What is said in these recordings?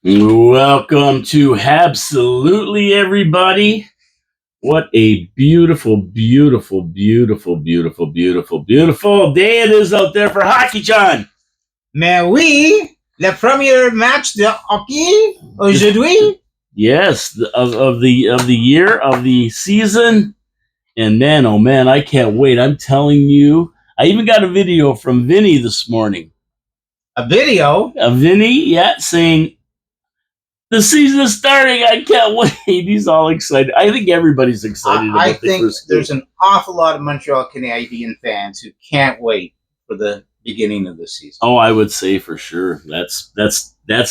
Welcome to Absolutely, everybody. What a beautiful, beautiful, beautiful, beautiful, beautiful, beautiful day it is out there for hockey, John. Mais oui, le premier match de hockey aujourd'hui. Yes, of the year, of the season. And man, oh man, I can't wait. I'm telling you, I even got a video from Vinny this morning. A video? A Vinny, yeah, saying, the season is starting. I can't wait. He's all excited. I think everybody's excited. I think there's an awful lot of Montreal Canadian fans who can't wait for the beginning of the season. Oh, I would say for sure. That's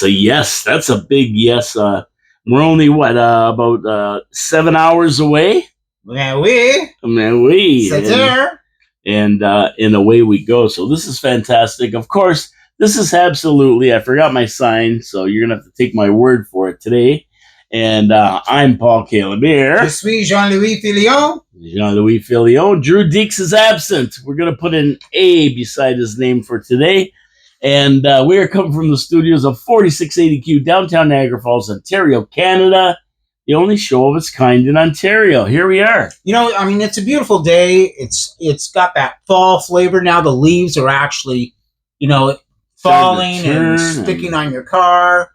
a yes. That's a big yes. We're only about 7 hours away. Mais oui. Mais oui. C'est there. And away we go. So this is fantastic. Of course, this is absolutely. I forgot my sign, so you're gonna have to take my word for it today. And I'm Paul Calabir. Je suis Jean-Louis Filion. Jean-Louis Filion. Drew Deeks is absent. We're gonna put an A beside his name for today. And we are coming from the studios of 4680Q, downtown Niagara Falls, Ontario, Canada. The only show of its kind in Ontario. Here we are. You know, I mean, it's a beautiful day. It's got that fall flavor now. The leaves are actually, falling and sticking on your car.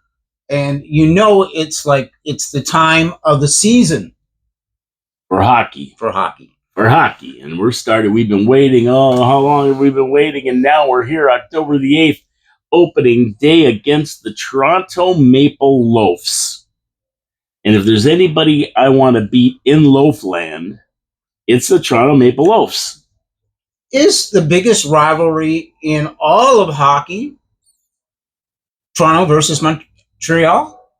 And it's the time of the season. For hockey. And we've been waiting. Oh, how long have we been waiting? And now we're here, October the 8th, opening day against the Toronto Maple Loafs. And if there's anybody I want to beat in Loafland, it's the Toronto Maple Loafs. Is the biggest rivalry in all of hockey Toronto versus Montreal?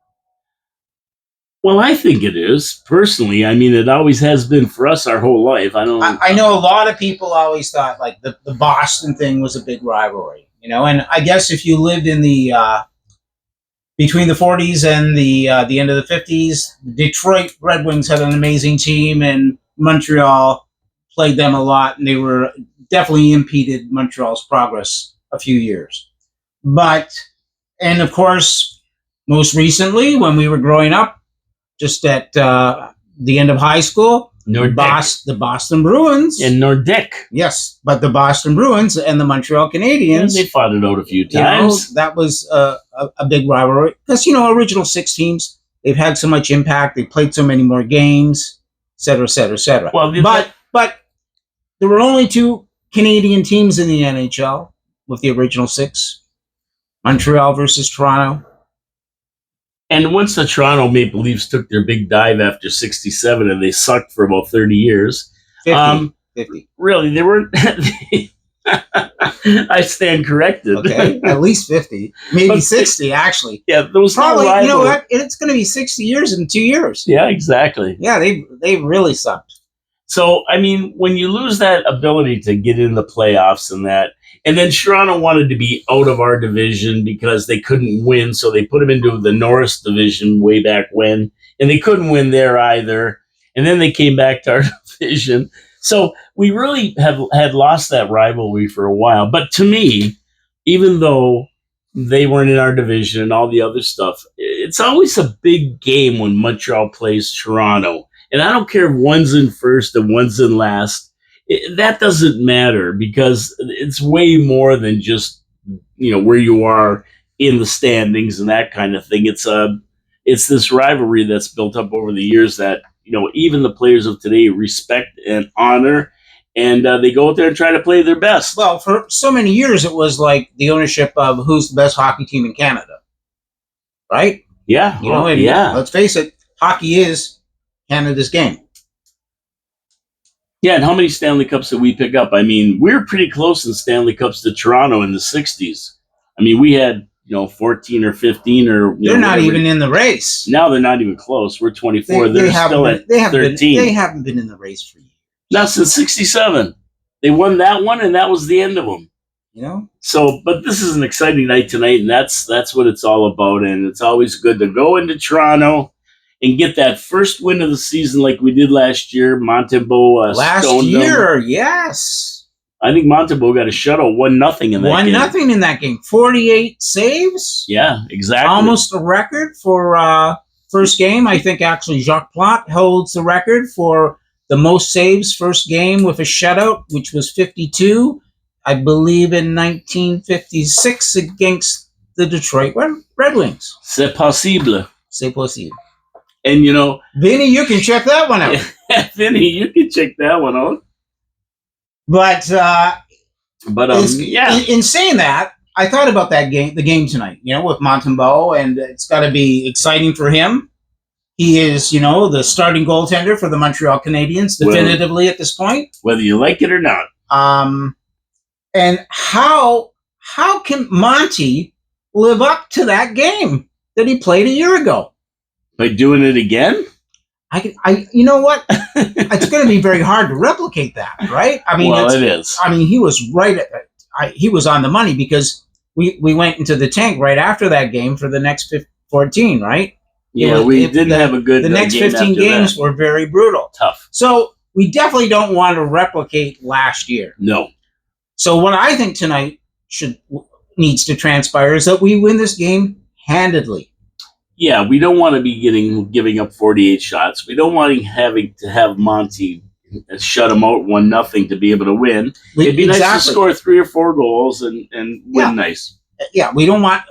Well, I think it is. Personally, I mean, it always has been for us our whole life. I know a lot of people always thought like the Boston thing was a big rivalry, and I guess if you lived in the between the 40s and the end of the 50s, Detroit Red Wings had an amazing team, and Montreal played them a lot, and they were definitely impeded Montreal's progress a few years. And of course, most recently, when we were growing up, just at the end of high school, the Boston Bruins. And Nordic. Yes, but the Boston Bruins and the Montreal Canadiens. They fought it out a few times. That was a big rivalry. Because, original six teams, they've had so much impact. They played so many more games, et cetera, et cetera, et cetera. Well, but there were only two Canadian teams in the NHL with the original six. Montreal versus Toronto. And once the Toronto Maple Leafs took their big dive after 67 and they sucked for about 30 years. 50. Really, they weren't. I stand corrected. Okay, at least 50. Maybe 60, actually. Yeah, there was probably, you know what? It's going to be 60 years in 2 years. Yeah, exactly. Yeah, they really sucked. So, I mean, when you lose that ability to get in the playoffs and then Toronto wanted to be out of our division because they couldn't win, so they put them into the Norris division way back when, and they couldn't win there either. And then they came back to our division. So we really had lost that rivalry for a while. But to me, even though they weren't in our division and all the other stuff, it's always a big game when Montreal plays Toronto. And I don't care if one's in first and one's in last. That doesn't matter because it's way more than just, where you are in the standings and that kind of thing. It's this rivalry that's built up over the years that, even the players of today respect and honor, and they go out there and try to play their best. Well, for so many years, it was like the ownership of who's the best hockey team in Canada, right? Yeah. Yeah. Let's face it, hockey is Canada's game. Yeah, and how many Stanley Cups did we pick up? I mean, we're pretty close in Stanley Cups to Toronto in the 60s. I mean, we had, 14 or 15 or... They're not even in the race. Now they're not even close. We're 24. They're still at 13. They haven't been in the race for years. Not since 67. They won that one, and that was the end of them. So, but this is an exciting night tonight, and that's what it's all about. And it's always good to go into Toronto and get that first win of the season like we did last year. Montembeault last stoned year, them. Yes. I think Montembeau got a shutout, 1-0 in that game. 1-0 in that game. 48 saves. Yeah, exactly. Almost a record for first game. I think actually Jacques Plante holds the record for the most saves first game with a shutout, which was 52, I believe, in 1956 against the Detroit Red Wings. C'est possible. C'est possible. And, you know... Vinny, you can check that one out. Vinny, you can check that one out. But yeah. In saying that, I thought about the game tonight, with Montembeau, and it's got to be exciting for him. He is, the starting goaltender for the Montreal Canadiens, definitively at this point. Whether you like it or not. And how can Monty live up to that game that he played a year ago? By doing it again? You know what? It's going to be very hard to replicate that, right? I mean, it is. I mean, he was right he was on the money because we went into the tank right after that game for the next 14, right? Yeah, we didn't have a good. The next 15 games were very brutal, tough. So we definitely don't want to replicate last year. No. So what I think tonight needs to transpire is that we win this game handedly. Yeah, we don't want to be giving up 48 shots. We don't want having to have Monty shut him out 1-0 to be able to win. It'd be nice to score 3 or 4 goals and win nice. Yeah,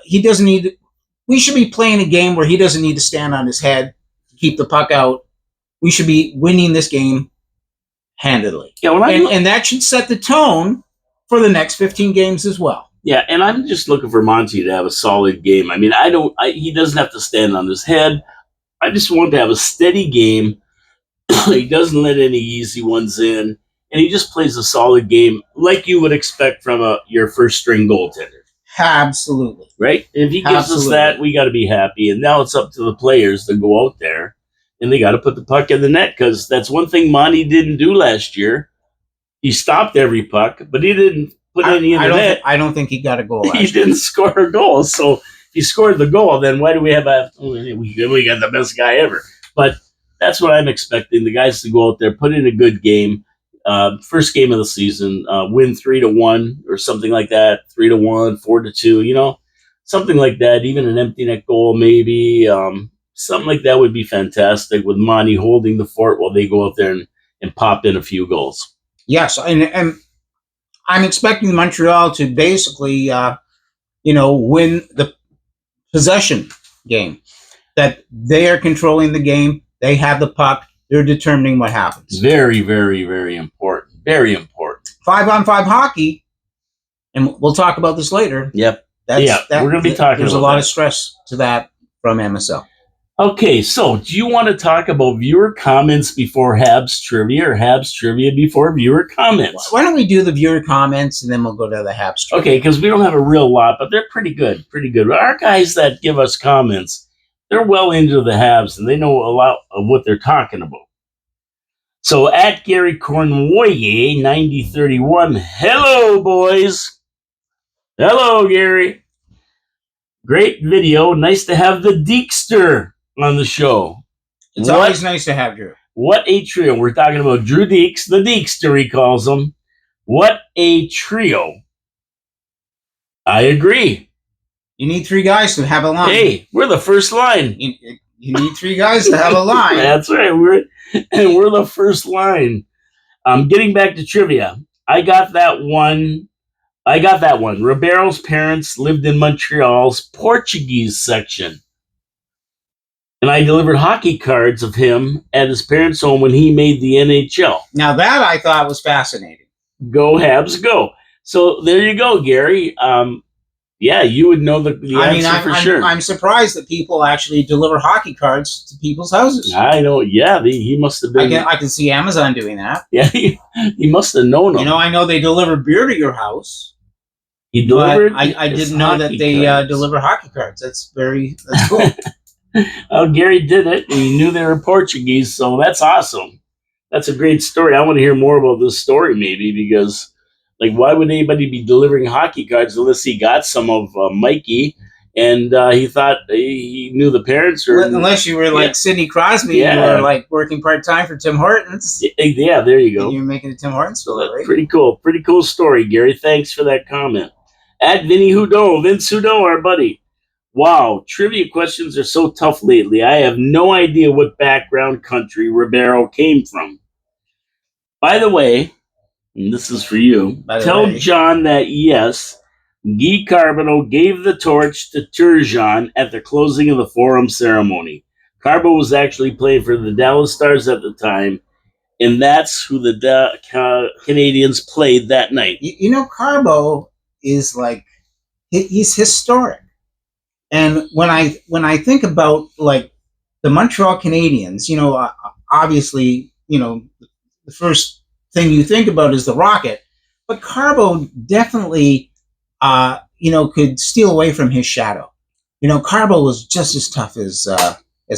he doesn't need. We should be playing a game where he doesn't need to stand on his head to keep the puck out. We should be winning this game handedly. Yeah, and that should set the tone for the next 15 games as well. Yeah, and I'm just looking for Monty to have a solid game. I mean, he doesn't have to stand on his head. I just want to have a steady game. He doesn't let any easy ones in, and he just plays a solid game like you would expect from your first string goaltender. Absolutely. Right? And if he gives us that, we got to be happy. And now it's up to the players to go out there, and they got to put the puck in the net, because that's one thing Monty didn't do last year. He stopped every puck, but he didn't put any in the net. I don't think he got a goal. He didn't score a goal. So if he scored the goal, then why do we have we got the best guy ever? But that's what I'm expecting. The guys to go out there, put in a good game. First game of the season, win 3-1 or something like that. 3-1, 4-2, something like that. Even an empty net goal, maybe. Something like that would be fantastic, with Monty holding the fort while they go out there and pop in a few goals. Yes, and I'm expecting Montreal to basically, win the possession game. That they are controlling the game. They have the puck. They're determining what happens. Very, very, very important. Very important. 5-on-5 hockey, and we'll talk about this later. Yep. We're going to be talking There's about a lot of stress to that from MSL. Okay, so do you want to talk about viewer comments before Habs trivia, or Habs trivia before viewer comments? Why don't we do the viewer comments, and then we'll go to the Habs trivia? Okay, because we don't have a real lot, but they're pretty good. Pretty good. Our guys that give us comments, they're well into the Habs, and they know a lot of what they're talking about. So at Gary Cornwoye 9031, hello boys. Hello Gary. Great video. Nice to have the Deekster on the show. It's always nice to have Drew. What a trio. We're talking about Drew Deeks, the Deekster he calls him. What a trio. I agree. You need 3 guys to have a line. Hey, we're the first line. You need 3 guys to have a line. That's right. We're the first line. Getting back to trivia. I got that one. Ribeiro's parents lived in Montreal's Portuguese section. And I delivered hockey cards of him at his parents' home when he made the NHL. Now that I thought was fascinating. Go Habs, go. So there you go, Gary. Yeah, you would know the answer for sure. I'm surprised that people actually deliver hockey cards to people's houses. I know. Yeah, he must have been. I can see Amazon doing that. Yeah, he must have known them. I know they deliver beer to your house. He delivered. I didn't know that they deliver hockey cards. That's cool. Well, Gary did it. And he knew they were Portuguese, so that's awesome. That's a great story. I want to hear more about this story, maybe, because, why would anybody be delivering hockey cards unless he got some of Mikey and he thought he knew the parents. Or unless you were like Sidney Crosby, you were like working part-time for Tim Hortons. Yeah, there you go. And you're making a Tim Hortons story. Right? Pretty cool story, Gary. Thanks for that comment. At Vinny Hudo, Vince Hudo, our buddy. Wow, trivia questions are so tough lately. I have no idea what background country Ribeiro came from. By the way, and this is for you, tell John that yes, Guy Carbonneau gave the torch to Turgeon at the closing of the Forum ceremony. Carbo was actually playing for the Dallas Stars at the time, and that's who the Canadians played that night. You know, Carbo is like, he's historic. And when I think about like the Montreal Canadiens, you know, obviously, you know, the first thing you think about is the Rocket, but Carbo definitely, you know, could steal away from his shadow. You know, Carbo was just as tough as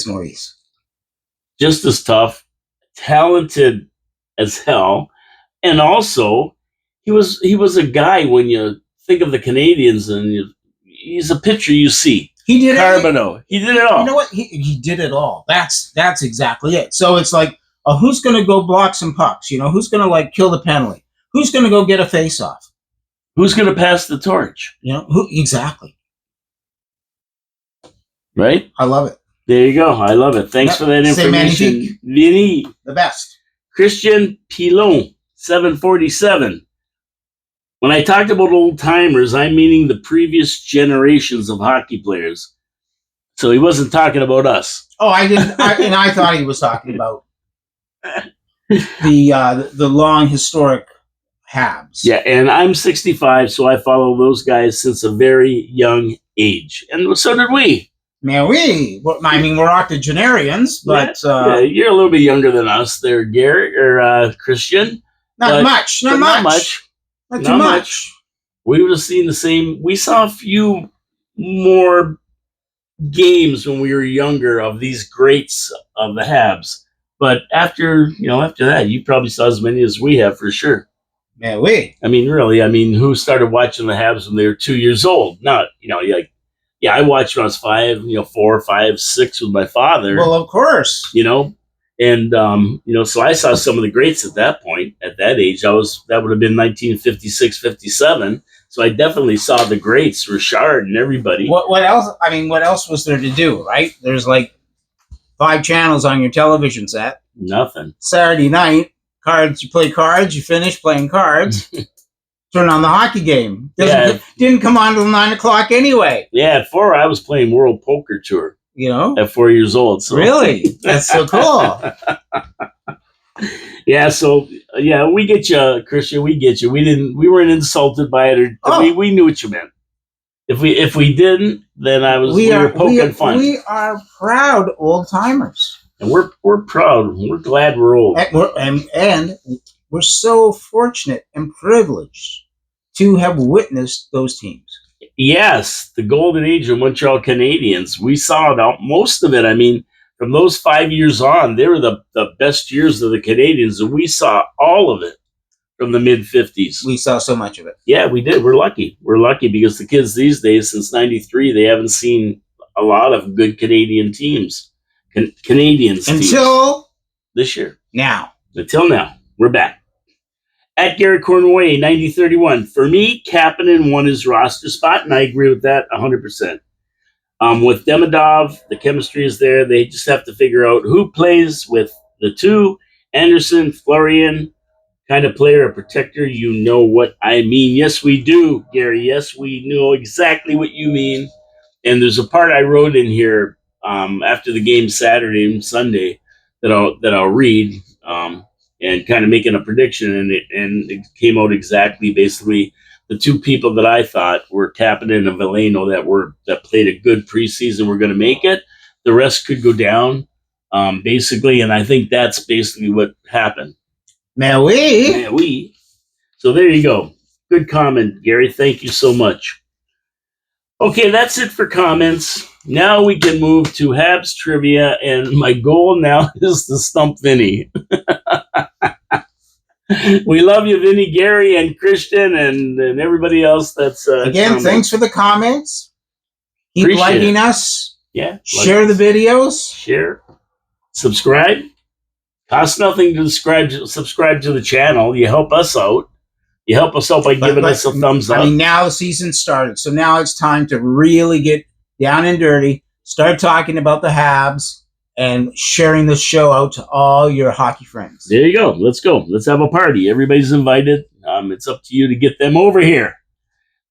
Maurice. Just as tough, talented as hell, and also he was a guy. When you think of the Canadians, and he's a pitcher you see. He did Carbonneau. He did it all. You know what? He did it all. That's exactly it. So it's like, who's going to go block some pucks? You know, who's going to like kill the penalty? Who's going to go get a face-off? Who's going to pass the torch? You know, who exactly? Right? I love it. There you go. I love it. Thanks for that information. Vinny. The best. Christian Pilon, 747. When I talked about old timers, I'm meaning the previous generations of hockey players. So he wasn't talking about us. Oh, I didn't. And I thought he was talking about the long historic Habs. Yeah, and I'm 65, so I follow those guys since a very young age, and so did we. Man, I mean, we're octogenarians, but yeah, you're a little bit younger than us, there, Gary or Christian. Not much. Not too much. We would have seen the same. We saw a few more games when we were younger of these greats of the Habs, but after that, you probably saw as many as we have for sure. Man, I mean, really. I mean, who started watching the Habs when they were 2 years old? Not, I watched when I was 5, 4, 5, 6 with my father. Well, of course. And so I saw some of the greats at that point, at that age. That would have been 1956, 57. So I definitely saw the greats, Richard and everybody. What else? I mean, what else was there to do, right? There's like 5 channels on your television set. Nothing. Saturday night, cards. You play cards. You finish playing cards. Turn on the hockey game. Didn't come on till 9 o'clock anyway. Yeah, at 4 I was playing World Poker Tour. At 4 years old. So. Really? That's so cool. We get you, Christian. We get you. We weren't insulted by it, or we knew what you meant. If we didn't, then we were poking fun. We are proud old timers, and we're proud. We're glad we're old, and we're so fortunate and privileged to have witnessed those teams. Yes, the golden age of Montreal Canadiens. We saw it out, most of it. I mean, from those 5 years on, they were the best years of the Canadiens, and we saw all of it from the mid-50s. We saw so much of it. Yeah, we did. We're lucky. We're lucky because the kids these days, since 93, they haven't seen a lot of good Canadian teams. Canadians until this year. Until now. We're back. At Garrett Cornway, 9031. For me, Kapanen won his roster spot, and I agree with that 100%. With Demidov, the chemistry is there. They just have to figure out who plays with the two. Anderson, Florian, kind of player, a protector. You know what I mean. Yes, we do, Gary. Yes, we know exactly what you mean. And there's a part I wrote in here after the game Saturday and Sunday that I'll read. And kind of making a prediction, and it came out exactly. Basically, the two people that I thought were Kapanen and Veleno that played a good preseason were going to make it. The rest could go down, basically, and I think that's basically what happened. Mais oui. So there you go. Good comment, Gary. Thank you so much. Okay, that's it for comments. Now we can move to Habs trivia, and my goal now is to stump Vinny. We love you, Vinny, Gary, and Christian, and everybody else that's again, thanks for the comments. Keep Appreciate liking it. us. Yeah. Share the videos. Share. Subscribe. Costs nothing to subscribe to the channel. You help us out. You help us out by giving us a thumbs up. I mean, now the season started, so now it's time to really get down and dirty. Start talking about the Habs and sharing the show out to all your hockey friends. There you go. Let's go. Let's have a party. Everybody's invited. It's up to you to get them over here.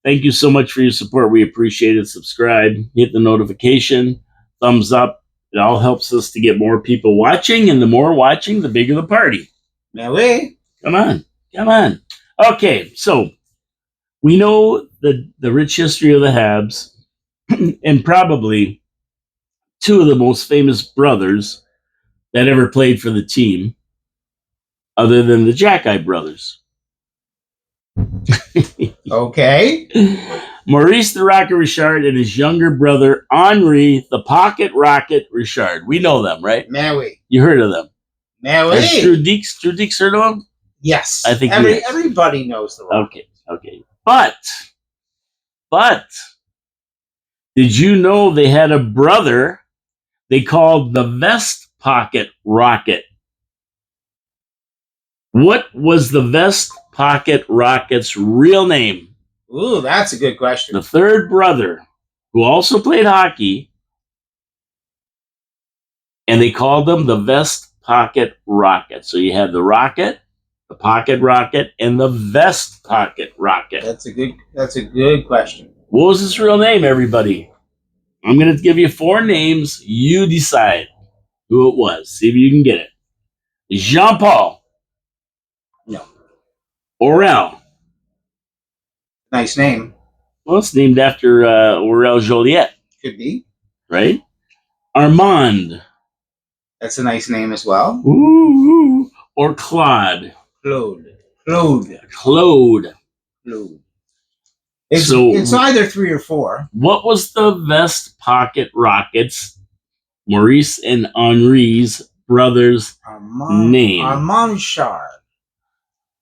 Thank you so much for your support. We appreciate it. Subscribe. Hit the notification. Thumbs up. It all helps us to get more people watching, and the more watching, the bigger the party. Now, wait. Come on. Come on. Okay, so we know the rich history of the Habs and probably two of the most famous brothers that ever played for the team, other than the Jackeye brothers. Okay. Maurice the Rocket Richard and his younger brother, Henri the Pocket Rocket Richard. We know them, right? Maui. You heard of them. Maui. Has Drew Deeks heard of them? Yes. I think everybody knows the Rocket. Okay. But did you know they had a brother they called the Vest Pocket Rocket? What was the Vest Pocket Rocket's real name? Ooh, that's a good question. The third brother, who also played hockey, and they called them the Vest Pocket Rocket. So you had the Rocket, the Pocket Rocket, and the Vest Pocket Rocket. That's a good question. What was his real name, everybody? I'm going to give you 4 names. You decide who it was. See if you can get it. Jean-Paul. No. Aurel. Nice name. Well, it's named after Aurel Joliet, Could be. right? Armand. That's a nice name as well. Ooh. Or Claude. Claude. It's either 3 or 4. What was the Vest Pocket Rockets, Maurice and Henri's brothers' name? Armand Richard.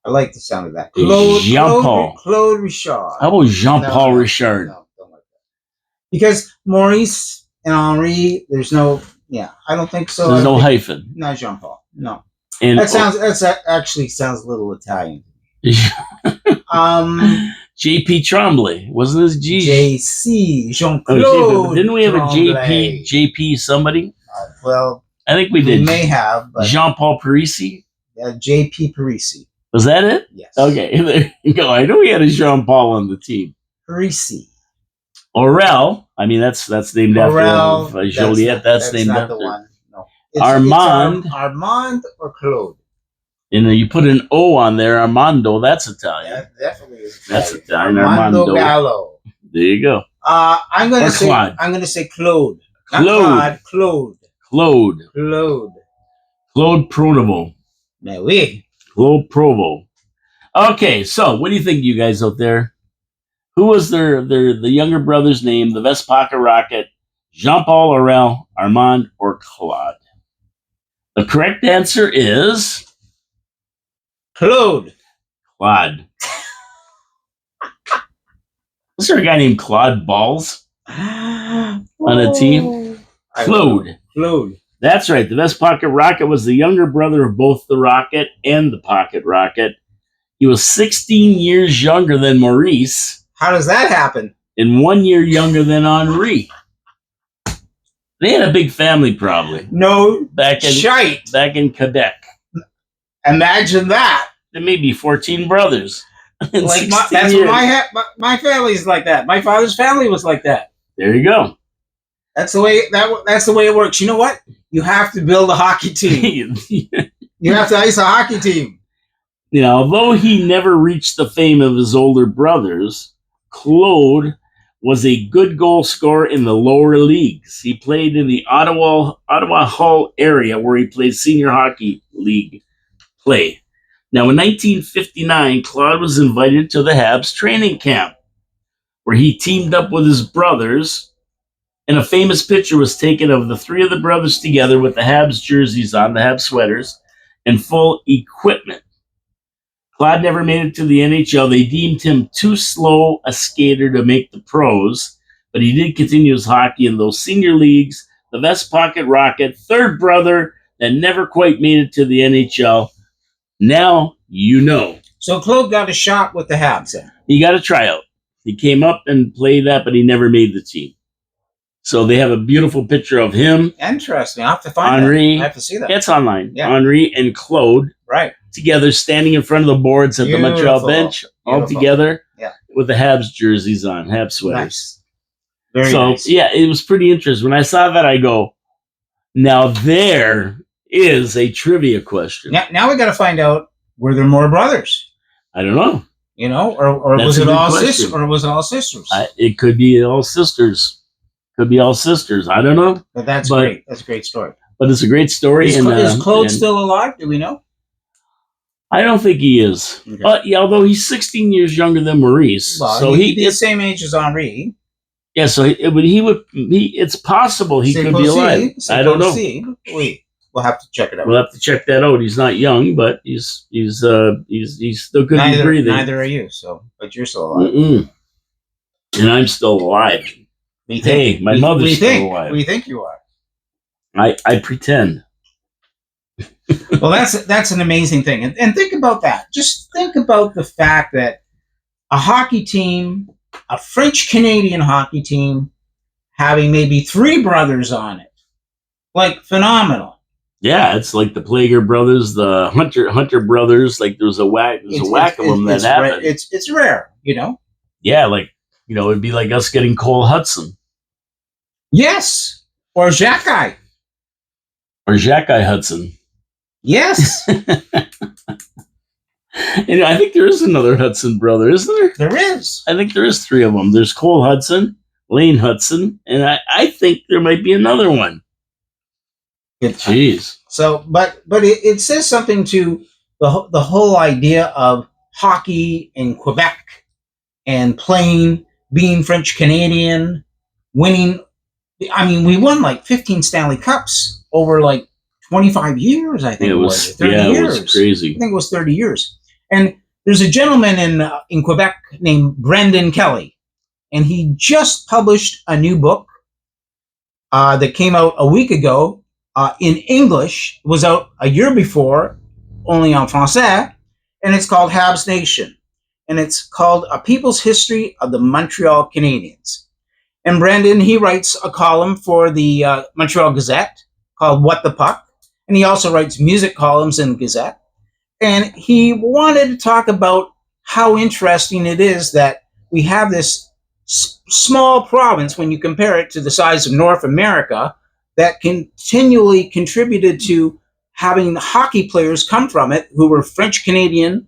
I like the sound of that. Jean-Paul. Claude Richard. How about Jean-Paul Richard? No, don't like that. Because Maurice and Henri, there's no, I don't think so. There's no hyphen. Not Jean-Paul. No. And That actually sounds a little Italian. J.P. Tremblay. Wasn't his G? J.C. Jean-Claude. Didn't we have Tremblay. a J.P. somebody? Well, I think we did. We may have, but Jean-Paul Parisi? J.P. Parisi. Was that it? Yes. Okay, there you go. I know we had a Jean-Paul on the team. Parisi. Aurel. I mean, that's named after Joliet. That's named not after the one. No. Armand. It's Armand or Claude. And you put an O on there, Armando. That's Italian. That definitely is Italian. That's Italian. Armando Gallo. There you go. I'm gonna say Claude. Not Claude. Claude Pronovo. Mais oui. Claude Provo. Okay, so what do you think, you guys out there? Who was the younger brother's name? The Vest Pocket Rocket, Jean-Paul, Aurel, Armand, or Claude? The correct answer is Claude. Was there a guy named Claude Balls on a team? Claude. That's right. The Vest Pocket Rocket was the younger brother of both the Rocket and the Pocket Rocket. He was 16 years younger than Maurice. How does that happen? And 1 year younger than Henri. They had a big family, probably. No, back in Quebec. Imagine that. There may be 14 brothers. Like my family's like that. My father's family was like that. There you go. That's the way it works. You know what? You have to build a hockey team. You have to ice a hockey team. Although he never reached the fame of his older brothers, Claude was a good goal scorer in the lower leagues. He played in the Ottawa Hull area, where he played senior hockey league play. Now, in 1959, Claude was invited to the Habs training camp, where he teamed up with his brothers, and a famous picture was taken of the 3 of the brothers together with the Habs jerseys on, the Habs sweaters, and full equipment. Claude never made it to the NHL. They deemed him too slow a skater to make the pros, but he did continue his hockey in those senior leagues, the Vest Pocket Rocket, third brother that never quite made it to the NHL. Now you know. So Claude got a shot with the Habs then. He got a tryout. He came up and played that, but he never made the team. So they have a beautiful picture of him. Interesting. I have to find Henri. that. I have to see that. It's online. Yeah. Henri and Claude together standing in front of the boards at the Montreal bench, all together with the Habs jerseys on, Habs sweaters. Nice. Very nice. Yeah, it was pretty interesting. When I saw that, I go, now there is a trivia question. Now we got to find out, were there more brothers? I don't know. You know, or was it all sisters? Or was it all sisters? It could be all sisters. Could be all sisters. I don't know. But that's great. That's a great story. But it's a great story. Is Claude still alive? Do we know? I don't think he is. Okay. Although he's 16 years younger than Maurice. Well, so he'd be the same age as Henri. Yeah, so it's possible he could be alive. I don't know. We'll have to check it out. We'll have to check that out. He's not young, but he's still could be breathing. Neither are you, but you're still alive. And I'm still alive. My mother's still alive. We think you are. I pretend. Well, that's an amazing thing. And think about that. Just think about the fact that a hockey team, a French-Canadian hockey team, having maybe 3 brothers on it. Like, phenomenal. Yeah, it's like the Plager brothers, the Hunter brothers. Like, there's a whack of them that happened. It's rare, you know? Yeah, like, you know, it'd be like us getting Cole Hudson. Yes. Or Jacques. Or Jacques Hudson. Yes. And I think there is another Hudson brother, isn't there? There is. I think there is 3 of them. There's Cole Hudson, Lane Hudson, and I think there might be another one. Jeez. So, but it says something to the whole idea of hockey in Quebec and playing, being French Canadian, winning. I mean, we won like 15 Stanley Cups over like 25 years. I think it was 30 years. It was crazy. I think it was 30 years. And there's a gentleman in Quebec named Brendan Kelly, and he just published a new book that came out a week ago. In English, it was out a year before, only en français, and it's called Habs Nation. And it's called A People's History of the Montreal Canadiens. And Brandon, he writes a column for the Montreal Gazette called What the Puck. And he also writes music columns in the Gazette. And he wanted to talk about how interesting it is that we have this small province, when you compare it to the size of North America, that continually contributed to having hockey players come from it who were French Canadian,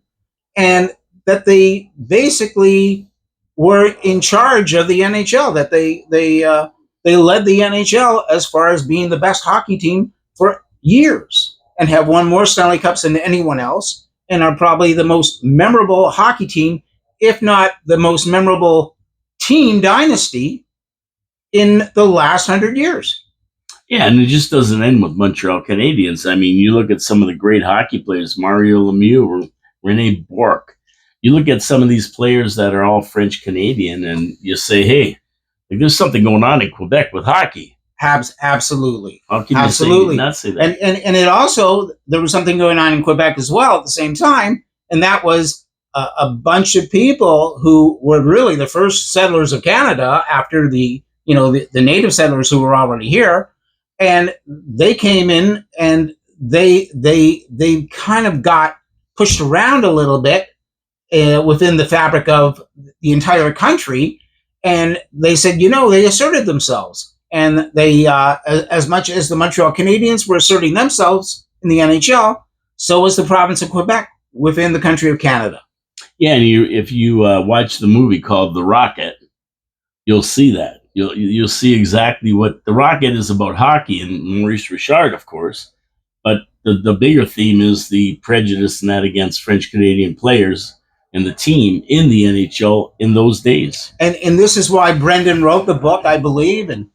and that they basically were in charge of the NHL, that they led the NHL as far as being the best hockey team for years and have won more Stanley Cups than anyone else and are probably the most memorable hockey team, if not the most memorable team dynasty in the last 100 years. Yeah, and it just doesn't end with Montreal Canadiens. I mean, you look at some of the great hockey players, Mario Lemieux or Rene Bourque. You look at some of these players that are all French Canadian, and you say, hey, like, there's something going on in Quebec with hockey. Absolutely. How can you not say that? And it also, there was something going on in Quebec as well at the same time, and that was a bunch of people who were really the first settlers of Canada after the native settlers who were already here. And they came in and they kind of got pushed around a little bit within the fabric of the entire country. And they said, they asserted themselves. And they, as much as the Montreal Canadiens were asserting themselves in the NHL, so was the province of Quebec within the country of Canada. Yeah, and if you watch the movie called The Rocket, you'll see that. You'll see exactly what The Rocket is about hockey, and Maurice Richard, of course. But the bigger theme is the prejudice and that against French Canadian players and the team in the NHL in those days. And this is why Brendan wrote the book, I believe, and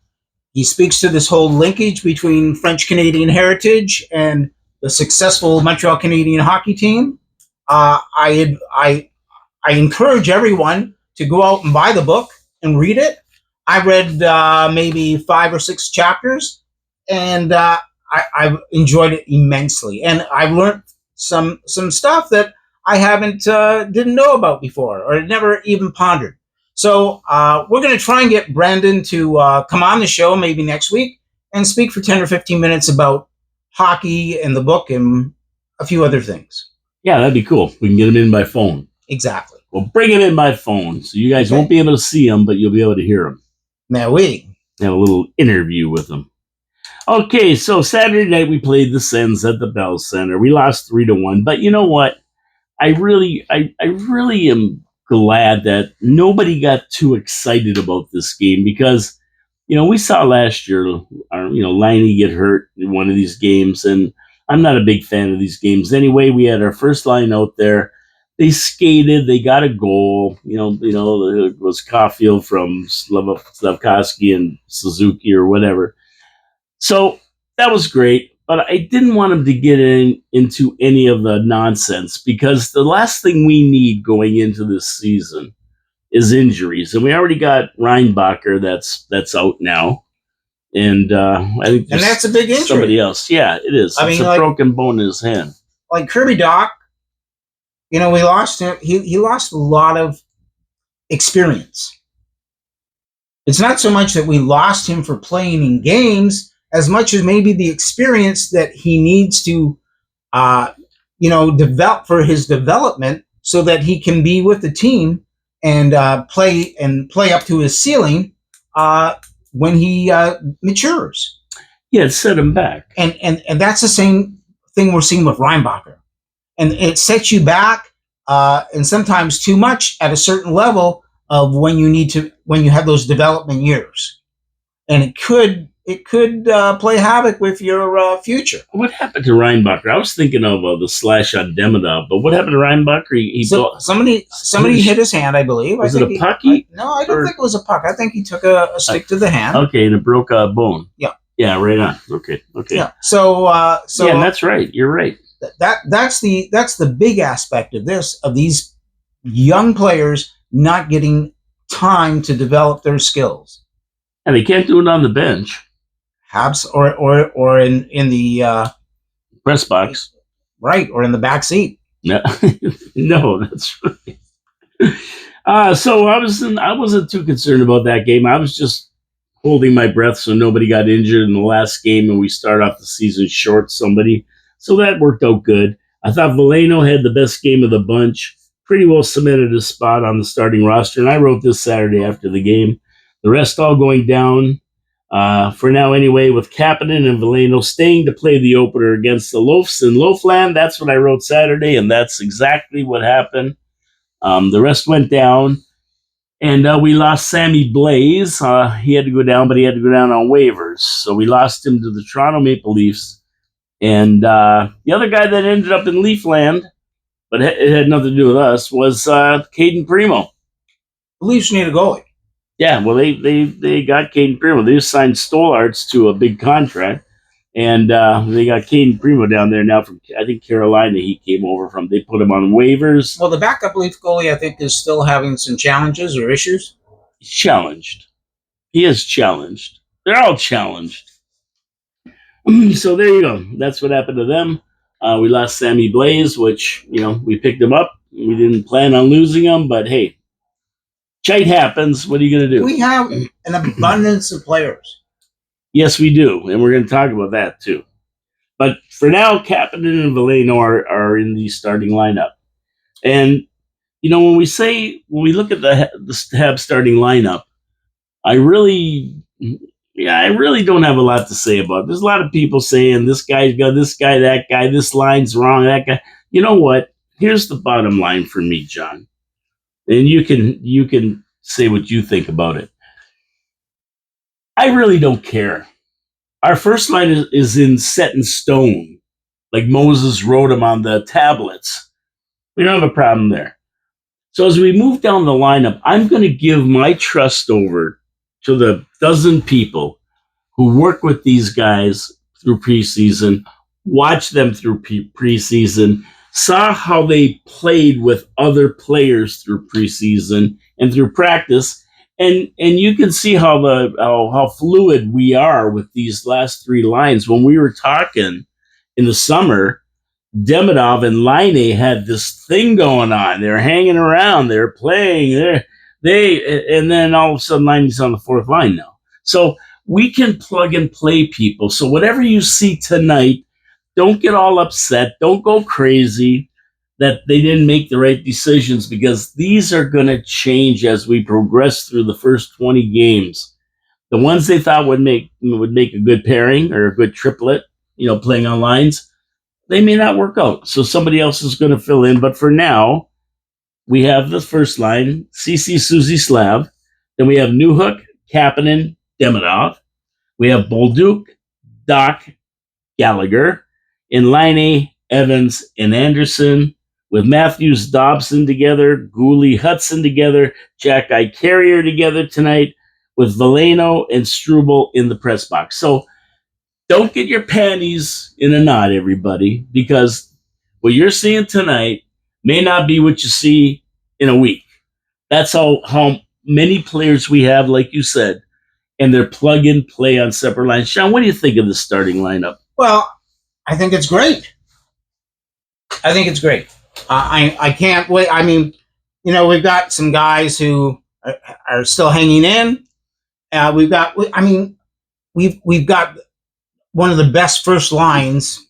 he speaks to this whole linkage between French Canadian heritage and the successful Montreal Canadian hockey team. I encourage everyone to go out and buy the book and read it. I read maybe 5 or 6 chapters, and I've enjoyed it immensely. And I've learned some stuff that I haven't didn't know about before, or never even pondered. So we're going to try and get Brandon to come on the show maybe next week and speak for 10 or 15 minutes about hockey and the book and a few other things. Yeah, that'd be cool. We can get him in by phone. Exactly. We'll bring him in by phone, so you guys won't be able to see him, but you'll be able to hear him. Now we have a little interview with him. Okay, so Saturday night we played the Sens at the Bell Center. We lost 3-1, but you know what? I really am glad that nobody got too excited about this game because, we saw last year, Liney get hurt in one of these games, and I'm not a big fan of these games anyway. We had our first line out there. They skated. They got a goal. It was Caulfield from Slavkovsky and Suzuki or whatever. So that was great. But I didn't want him to get into any of the nonsense because the last thing we need going into this season is injuries. And we already got Reinbacher that's out now. And I think that's a big injury. Somebody else. Yeah, it is. It's a broken bone in his hand. Like Kirby Dach, we lost him. He lost a lot of experience. It's not so much that we lost him for playing in games as much as maybe the experience that he needs to, develop for his development so that he can be with the team and play up to his ceiling when he matures. Yeah, it set him back. And that's the same thing we're seeing with Reinbacher. And it sets you back, and sometimes too much at a certain level of when you have those development years, and it could play havoc with your future. What happened to Reinbacher? I was thinking of the slash on Demidov, but what happened to Reinbacher? Somebody hit his hand, I believe. Was it a puck? No, I don't think it was a puck. I think he took a stick to the hand. Okay, and it broke a bone. Yeah. Yeah, right on. Okay. Yeah. So yeah, that's right. You're right. That's the big aspect of these young players not getting time to develop their skills. And they can't do it on the bench. HABS or in the press box. Right, or in the back seat. No, no, that's right. So I wasn't too concerned about that game. I was just holding my breath so nobody got injured in the last game and we start off the season short somebody. So that worked out good. I thought Veleno had the best game of the bunch. Pretty well cemented his spot on the starting roster. And I wrote this Saturday after the game. The rest all going down for now anyway, with Kapanen and Veleno staying to play the opener against the Loafs in Loafland. That's what I wrote Saturday, and that's exactly what happened. The rest went down. And we lost Sammy Blaze. He had to go down, but he had to go down on waivers. So we lost him to the Toronto Maple Leafs. And the other guy that ended up in Leafland, but it had nothing to do with us, was Caden Primo. The Leafs need a goalie. Yeah, well, they got Caden Primo. They just signed Stolarz to a big contract. And they got Caden Primo down there now from, I think, Carolina he came over from. They put him on waivers. Well, the backup Leaf goalie, I think, is still having some challenges or issues. He's challenged. He is challenged. They're all challenged. So there you go. That's what happened to them. We lost Sammy Blaze, which, we picked him up. We didn't plan on losing him, but hey, shite happens. What are you going to do? We have an abundance of players. Yes, we do, and we're going to talk about that too. But for now, Kapanen and Veleno are in the starting lineup. And, when we look at the Habs starting lineup, I really don't have a lot to say about it. There's a lot of people saying this guy's got this guy, that guy, this line's wrong, that guy. You know what? Here's the bottom line for me, John. And you can say what you think about it. I really don't care. Our first line is set in stone, like Moses wrote them on the tablets. We don't have a problem there. So as we move down the lineup, I'm going to give my trust over to the dozen people who work with these guys through preseason, watch them through preseason, saw how they played with other players through preseason and through practice, and you can see how fluid we are with these last three lines. When we were talking in the summer, Demidov and Line had this thing going on. They're hanging around. They're playing. And then all of a sudden, Liney's on the fourth line now. So we can plug and play people. So whatever you see tonight, don't get all upset. Don't go crazy that they didn't make the right decisions, because these are going to change as we progress through the first 20 games. The ones they thought would make a good pairing or a good triplet, playing on lines, they may not work out. So somebody else is going to fill in. But for now, we have the first line, CC Susie Slav. Then we have Newhook, Kapanen, Demidov. We have Bolduc, Doc, Gallagher. In line A, Evans and Anderson. With Matthews, Dobson together, Gooley, Hudson together, Jack-Eye Carrier together tonight, with Veleno and Struble in the press box. So don't get your panties in a knot, everybody, because what you're seeing tonight may not be what you see in a week. That's how many players we have, like you said, and they're plug and play on separate lines. Sean, what do you think of the starting lineup? Well, I think it's great. I can't wait. I mean, we've got some guys who are still hanging in. We've got one of the best first lines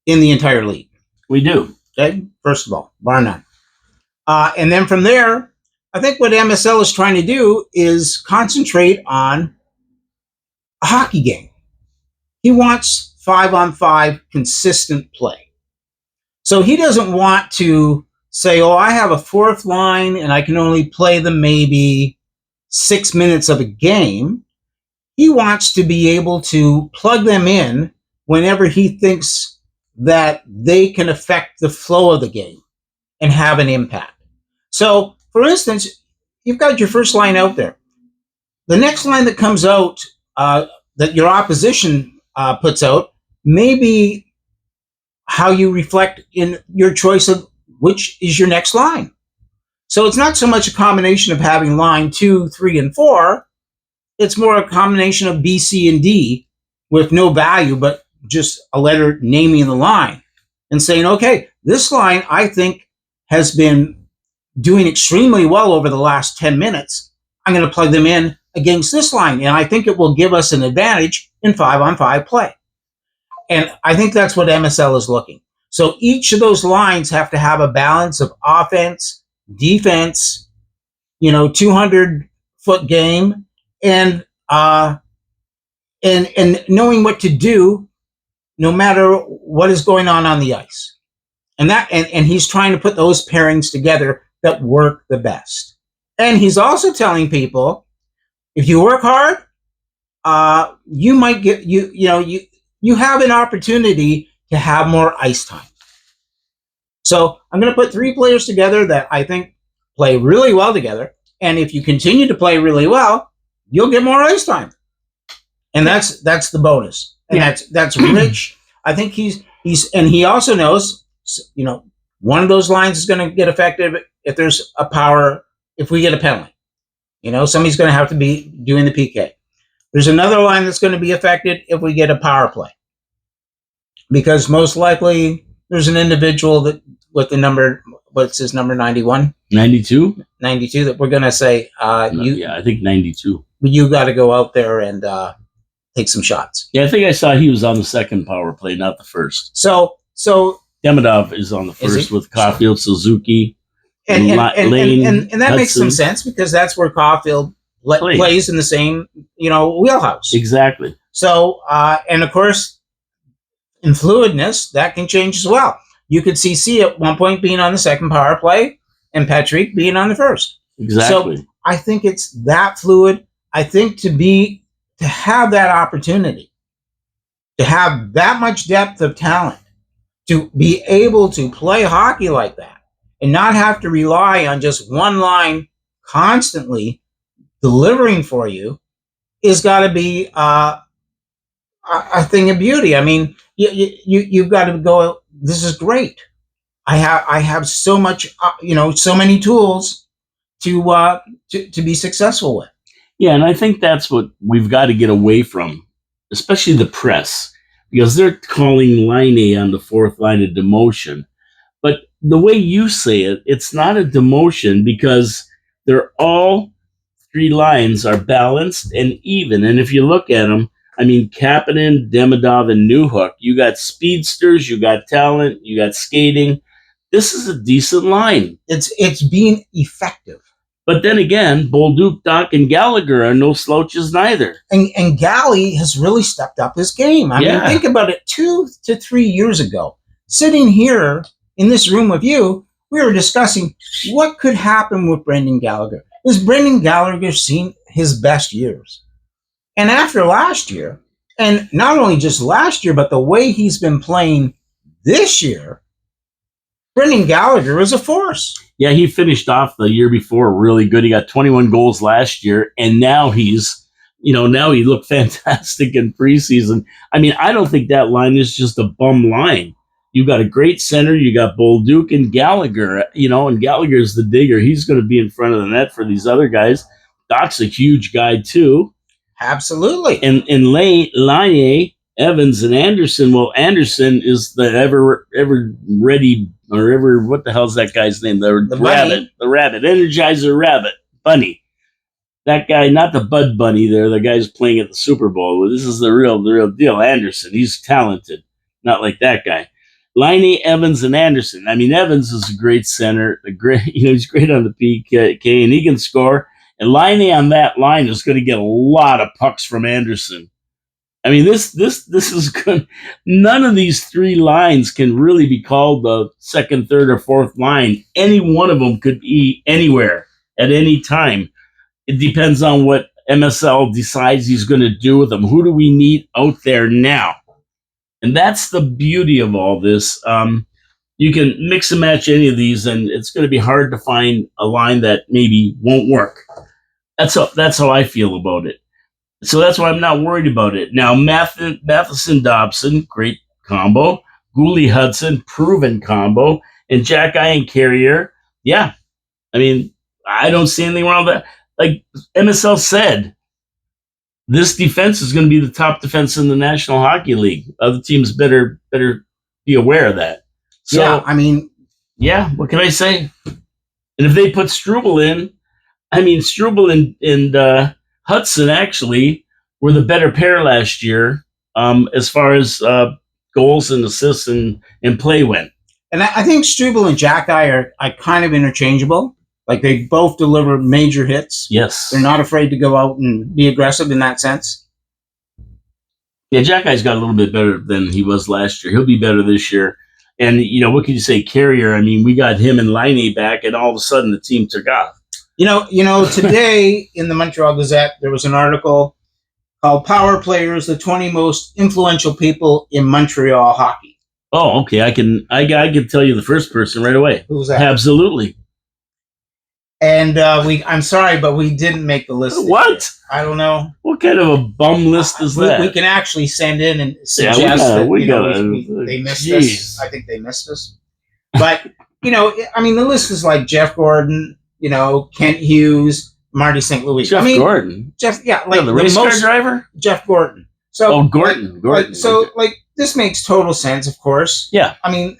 in the entire league. We do. Okay, first of all, bar none. And then from there, I think what MSL is trying to do is concentrate on a hockey game. He wants 5-on-5 consistent play. So he doesn't want to say, I have a fourth line and I can only play them maybe 6 minutes of a game. He wants to be able to plug them in whenever he thinks that they can affect the flow of the game and have an impact. So, for instance, you've got your first line out there. The next line that comes out, that your opposition puts out, may be how you reflect in your choice of which is your next line. So it's not so much a combination of having line 2, 3, and 4. It's more a combination of B, C, and D with no value, but just a letter naming the line and saying, okay, this line I think has been doing extremely well over the last 10 minutes. I'm going to plug them in against this line, and I think it will give us an advantage in 5-on-5 play. And I think that's what MSL is looking. So each of those lines have to have a balance of offense, defense, 200-foot game, and knowing what to do no matter what is going on the ice. And he's trying to put those pairings together that work the best. And he's also telling people, if you work hard, you might get you have an opportunity to have more ice time. So I'm going to put 3 players together that I think play really well together. And if you continue to play really well, you'll get more ice time. And that's the bonus. And that's Rich. I think he also knows, one of those lines is going to get affected if there's if we get a penalty. Somebody's going to have to be doing the PK. There's another line that's going to be affected if we get a power play, because most likely there's an individual that with the number, what's his number, 91? 92? 92, that we're going to say, I think 92. You got to go out there and take some shots. Yeah, I think I saw he was on the second power play, not the first. So Demidov is on the first with Caulfield, Suzuki, and that Hudson. makes some sense, because that's where Caulfield plays in the same, wheelhouse. Exactly. So, and of course, in fluidness, that can change as well. You could see C at one point being on the second power play and Patrick being on the first. Exactly. So I think it's that fluid. I think to have that opportunity, to have that much depth of talent, to be able to play hockey like that and not have to rely on just one line constantly delivering for you, is got to be a thing of beauty. I mean, you've got to go, this is great. I have so much, so many tools to be successful with. Yeah, and I think that's what we've got to get away from, especially the press, because they're calling line A on the fourth line a demotion. But the way you say it, it's not a demotion because they're all three lines are balanced and even. And if you look at them, I mean, Kapanen, Demidov, and Newhook, you got speedsters, you got talent, you got skating. This is a decent line. It's being effective. But then again, Bolduc, Doc, and Gallagher are no slouches neither. And Galley has really stepped up his game. I mean, think about it. 2 to 3 years ago, sitting here in this room with you, we were discussing what could happen with Brendan Gallagher. Is Brendan Gallagher seen his best years? And after last year, and not only just last year, but the way he's been playing this year, Brendan Gallagher is a force. Yeah, he finished off the year before really good. He got 21 goals last year, and now now he looked fantastic in preseason. I mean, I don't think that line is just a bum line. You got a great center. You got Bolduc and Gallagher, and Gallagher's the digger. He's going to be in front of the net for these other guys. Doc's a huge guy, too. Absolutely. And Line, Evans, and Anderson. Well, Anderson is the ever ready, or ever, what the hell's that guy's name? The rabbit. The rabbit. Energizer Rabbit. Bunny. That guy, not the Bud Bunny there, the guy's playing at the Super Bowl. This is the real deal. Anderson. He's talented. Not like that guy. Line, Evans, and Anderson. I mean, Evans is a great center. He's great on the PK, and he can score. And Line on that line is going to get a lot of pucks from Anderson. I mean, this is good. None of these three lines can really be called the second, third, or fourth line. Any one of them could be anywhere at any time. It depends on what MSL decides he's going to do with them. Who do we need out there now? And that's the beauty of all this. You can mix and match any of these, and it's going to be hard to find a line that maybe won't work. That's how I feel about it. So that's why I'm not worried about it. Now, Matheson Dobson, great combo. Gooley Hudson, proven combo. And Jack Eye and Carrier, yeah. I mean, I don't see anything wrong with that. Like MSL said, this defense is going to be the top defense in the National Hockey League. Other teams better be aware of that. So, yeah, I mean, yeah, what can I say? And if they put Struble in, I mean, Struble and Hudson actually were the better pair last year as far as goals and assists and play went. And I think Struble and Jack Eye are kind of interchangeable. Like, they both deliver major hits. Yes. They're not afraid to go out and be aggressive in that sense. Yeah, Jack Eye's got a little bit better than he was last year. He'll be better this year. And, what can you say? Carrier, I mean, we got him and Line back, and all of a sudden the team took off. Today in the Montreal Gazette, there was an article called Power Players, the 20 Most Influential People in Montreal Hockey. Oh, okay. I can tell you the first person right away. Who was that? Absolutely. And I'm sorry, but we didn't make the list. What? I don't know. What kind of a bum list is that? We can actually send in and suggest they missed us. I think they missed us. But, the list is like Jeff Gordon, Kent Hughes, Marty St. Louis. Gordon? The race car driver? Jeff Gordon. So, Gordon. This makes total sense, of course. Yeah. I mean,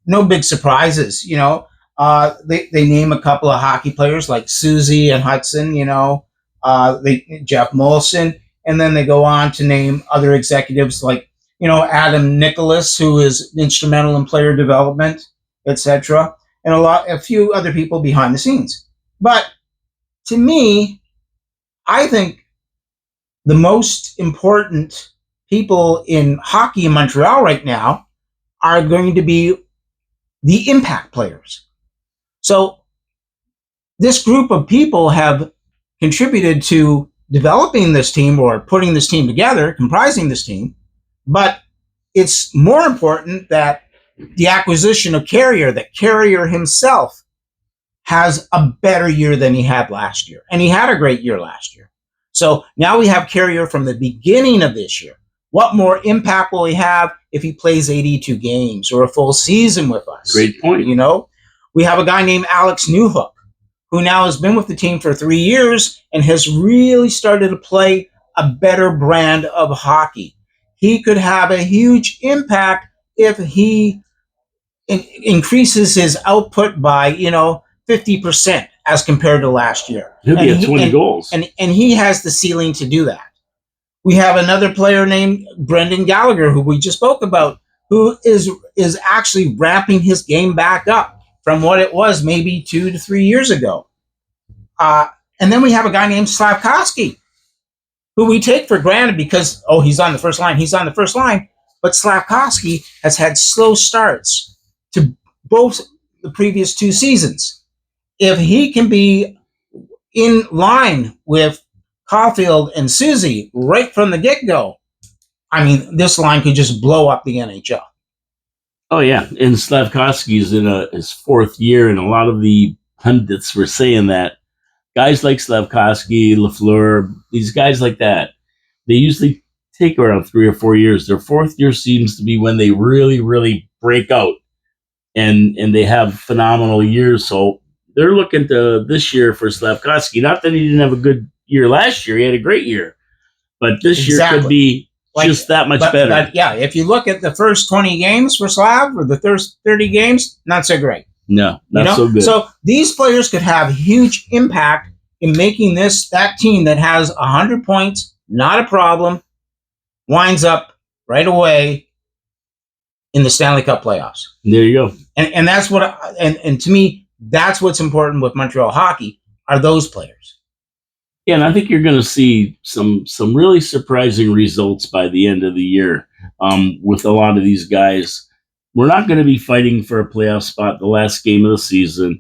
no big surprises, They name a couple of hockey players like Susie and Hudson, Jeff Molson, and then they go on to name other executives like, Adam Nicholas, who is instrumental in player development, etc., and a few other people behind the scenes. But to me, I think the most important people in hockey in Montreal right now are going to be the impact players. So this group of people have contributed to developing this team or putting this team together, comprising this team. But it's more important that the acquisition of Carrier, that Carrier himself has a better year than he had last year. And he had a great year last year. So now we have Carrier from the beginning of this year. What more impact will he have if he plays 82 games or a full season with us? Great point. We have a guy named Alex Newhook, who now has been with the team for 3 years and has really started to play a better brand of hockey. He could have a huge impact if he increases his output by 50% as compared to last year. He'll be at 20 goals. And he has the ceiling to do that. We have another player named Brendan Gallagher, who we just spoke about, who is actually ramping his game back up from what it was maybe 2 to 3 years ago. And then we have a guy named Slavkovsky, who we take for granted because, he's on the first line. He's on the first line. But Slavkovsky has had slow starts to both the previous 2 seasons. If he can be in line with Caulfield and Susie right from the get-go, I mean, this line could just blow up the NHL. Oh, yeah. And Slavkovsky's in his 4th year, and a lot of the pundits were saying that guys like Slavkovsky, Lafleur, these guys like that, they usually take around 3 or 4 years. Their 4th year seems to be when they really, really break out, and they have phenomenal years. So they're looking to this year for Slavkovsky. Not that he didn't have a good year last year. He had a great year. But this year could be just that much better. But yeah, if you look at the first 20 games for Slav or the first 30 games, not so great. No, not so good. So these players could have huge impact in making that team that has 100 points, not a problem, winds up right away in the Stanley Cup playoffs. There you go. And that's what, and to me, that's what's important with Montreal hockey are those players. Yeah, and I think you're going to see some really surprising results by the end of the year with a lot of these guys. We're not going to be fighting for a playoff spot the last game of the season.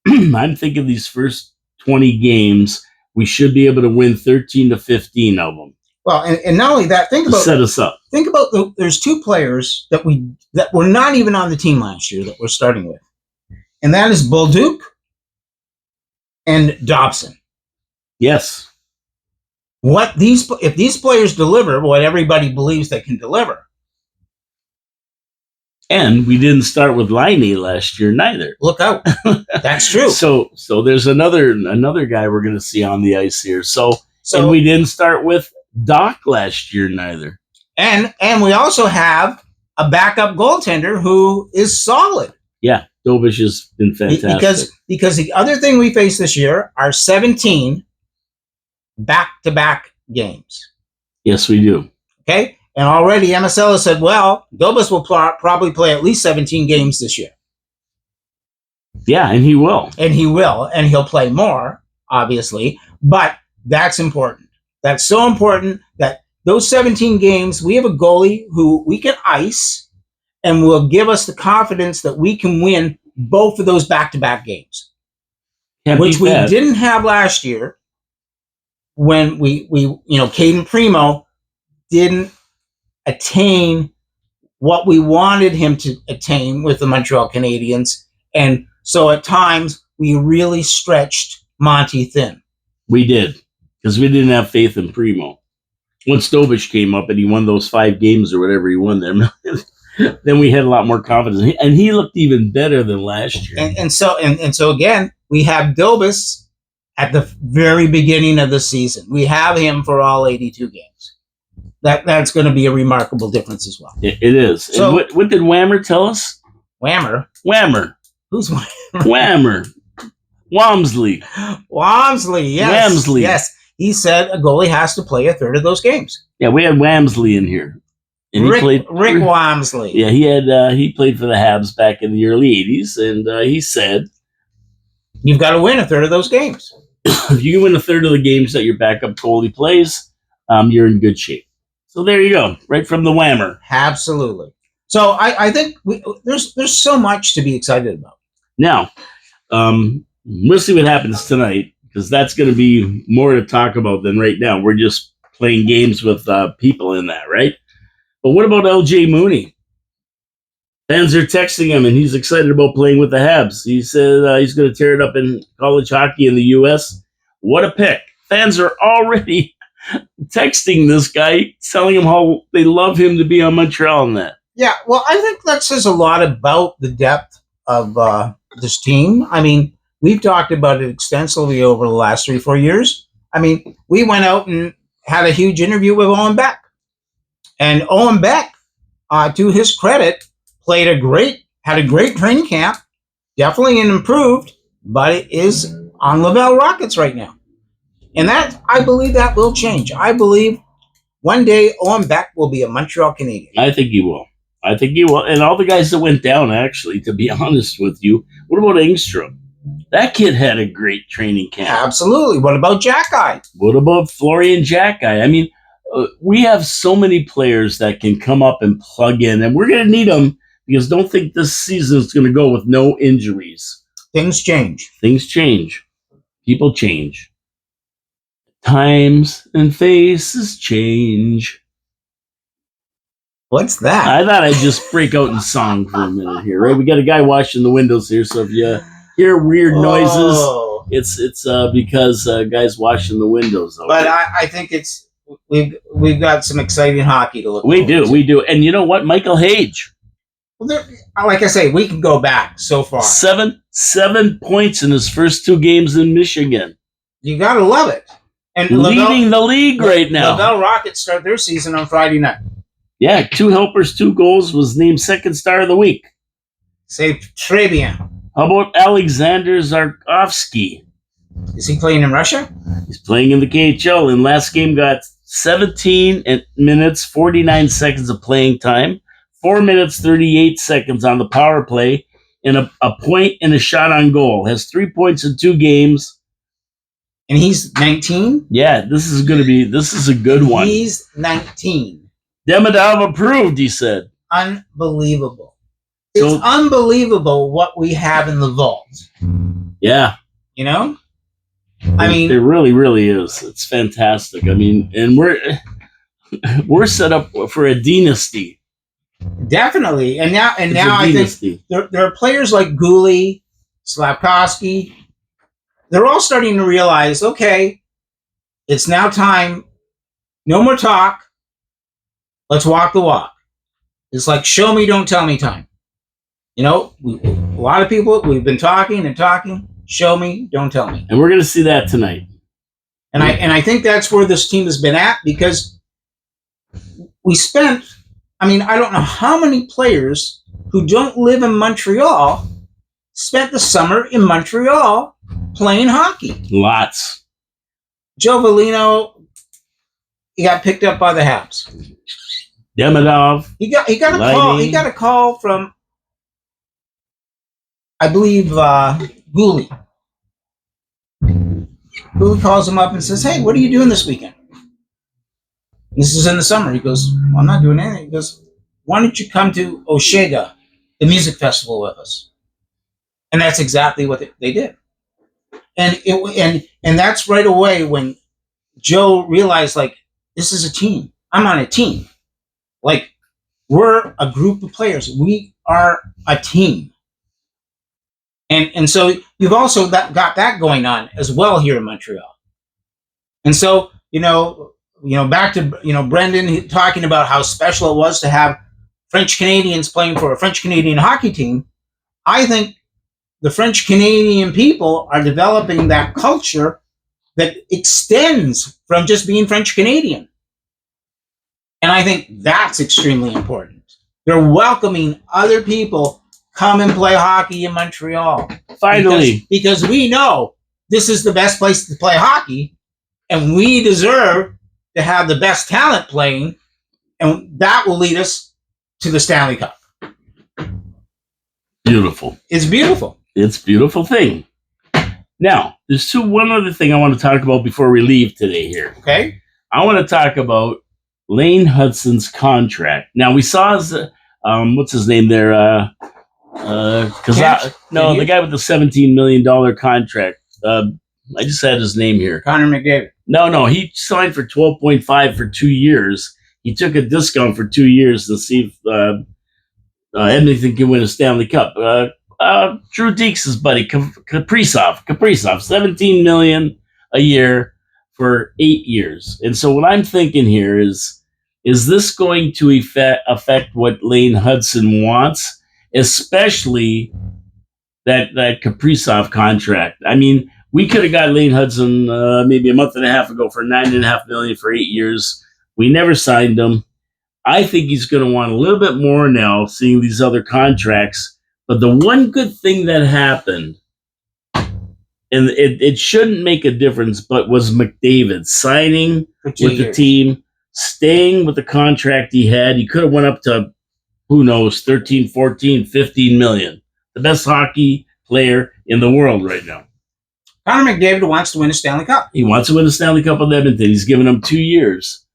I'm thinking these first 20 games, we should be able to win 13 to 15 of them. Well, and not only that, set us up. Think about there's 2 players that were not even on the team last year that we're starting with, and that is Bolduc and Dobson. Yes. If these players deliver what everybody believes they can deliver. And we didn't start with Laine last year neither. Look out. That's true. So there's another guy we're going to see on the ice here. So and we didn't start with Doc last year neither. And we also have a backup goaltender who is solid. Yeah, Dobish has been fantastic. Because the other thing we face this year are 17 back-to-back games. Yes, we do. Okay? And already MSL has said, well, Dobis will probably play at least 17 games this year. Yeah, and he will. And he'll play more, obviously. But that's important. That's so important that those 17 games, we have a goalie who we can ice and will give us the confidence that we can win both of those back-to-back games. Which we didn't have last year when we Caden Primo didn't attain what we wanted him to attain with the Montreal Canadiens. And so at times we really stretched Monty thin. We did, because we didn't have faith in Primo. Once Dobish came up and he won those 5 games or whatever he won there, then we had a lot more confidence. And he looked even better than last year. And so again, we have Dobis at the very beginning of the season. We have him for all 82 games. That's going to be a remarkable difference as well. It is. So, and what did Whammer tell us? Whammer? Who's Whammer? Whammer. Wamsley, yes. Wamsley. Yes. He said a goalie has to play a third of those games. Yeah, we had Wamsley in here. And Rick Wamsley. Yeah, he played for the Habs back in the early 80s, and he said, you've got to win a third of those games. If you can win a third of the games that your backup goalie plays, you're in good shape. So there you go, right from the Whammer. Absolutely. So I think there's so much to be excited about. Now, we'll see what happens tonight, because that's going to be more to talk about than right now. We're just playing games with people in that, right? But what about LJ Mooney? Fans are texting him, and he's excited about playing with the Habs. He said he's going to tear it up in college hockey in the U.S. What a pick. Fans are already texting this guy, telling him how they love him to be on Montreal and that. Yeah, well, I think that says a lot about the depth of this team. I mean, we've talked about it extensively over the last 3-4 years. I mean, we went out and had a huge interview with Owen Beck. And Owen Beck, to his credit, had a great training camp, definitely improved, but it is on Laval Rockets right now. And I believe that will change. I believe one day Owen Beck will be a Montreal Canadian. I think he will. And all the guys that went down, actually, to be honest with you. What about Engstrom? That kid had a great training camp. Absolutely. What about Jackeye? What about Florian Jackeye? I mean, we have so many players that can come up and plug in, and we're going to need them because don't think this season is going to go with no injuries. Things change. People change. Times and faces change. What's that? I thought I'd just break out in song for a minute here, right? We got a guy washing the windows here, so if you hear weird noises, it's because guys washing the windows. But I think we've got some exciting hockey to look forward to. We do. And you know what? Michael Hage. Well, like I say, we can go back so far. 7 points in his first 2 games in Michigan. You got to love it. And leading the league right now. Laval Rockets start their season on Friday night. Yeah, 2 helpers, 2 goals, was named second star of the week. C'est très bien. How about Alexander Zarkovsky? Is he playing in Russia? He's playing in the KHL, and last game got 17 minutes, 49 seconds of playing time, 4 minutes, 38 seconds on the power play, and a point and a shot on goal. Has 3 points in 2 games. And he's 19? Yeah, this is a good one. He's 19. Demidov approved, he said. Unbelievable. It's unbelievable what we have in the vault. Yeah. You know? I mean, it really, really is. It's fantastic. I mean, and we're set up for a dynasty. Definitely. And now I think there are players like Gooley, Slafkovsky. They're all starting to realize, okay, it's now time. No more talk. Let's walk the walk. It's like show me, don't tell me time. You know, a lot of people, we've been talking and talking. Show me, don't tell me. And we're going to see that tonight. And I think that's where this team has been at, because we spent, I don't know how many players who don't live in Montreal spent the summer in Montreal playing hockey. Lots. Joe Velino, he got picked up by the HABS. Demidov. He got a call. He got a call from, I believe, Gooley. Gooley calls him up and says, "Hey, what are you doing this weekend?" And this is in the summer. He goes, "Well, I'm not doing anything." He goes, "Why don't you come to Oshega, the music festival, with us?" And that's exactly what they did. And that's right away when Joe realized, like, this is a team. I'm on a team. Like, we're a group of players. We are a team. And so you've also got that going on as well here in Montreal. And so, back to, Brendan talking about how special it was to have French Canadians playing for a French Canadian hockey team. I think the French Canadian people are developing that culture that extends from just being French Canadian. And I think that's extremely important. They're welcoming other people come and play hockey in Montreal. Finally. Because we know this is the best place to play hockey, and we deserve to have the best talent playing, and that will lead us to the Stanley Cup. Beautiful. It's beautiful. It's a beautiful thing. Now, there's one other thing I want to talk about before we leave today here. Okay. I want to talk about Lane Hudson's contract. Now, we saw his, what's his name there? The guy with the $17 million contract. I just had his name here. Connor McDavid. No, he signed for $12.5 for 2 years. He took a discount for 2 years to see if Edmonton can win a Stanley Cup. Drew Deeks' buddy, Kaprizov, $17 million a year for 8 years. And so what I'm thinking here is this going to affect what Lane Hudson wants, especially that Kaprizov contract. I mean, we could have got Lane Hudson maybe a month and a half ago for $9.5 million for 8 years. We never signed him. I think he's going to want a little bit more now, seeing these other contracts. But the one good thing that happened, and it shouldn't make a difference, but was McDavid signing with the team, staying with the contract he had. He could have went up to, who knows, 13, 14, 15 million. The best hockey player in the world right now. Connor McDavid wants to win a Stanley Cup. He wants to win a Stanley Cup with Edmonton. He's given him 2 years.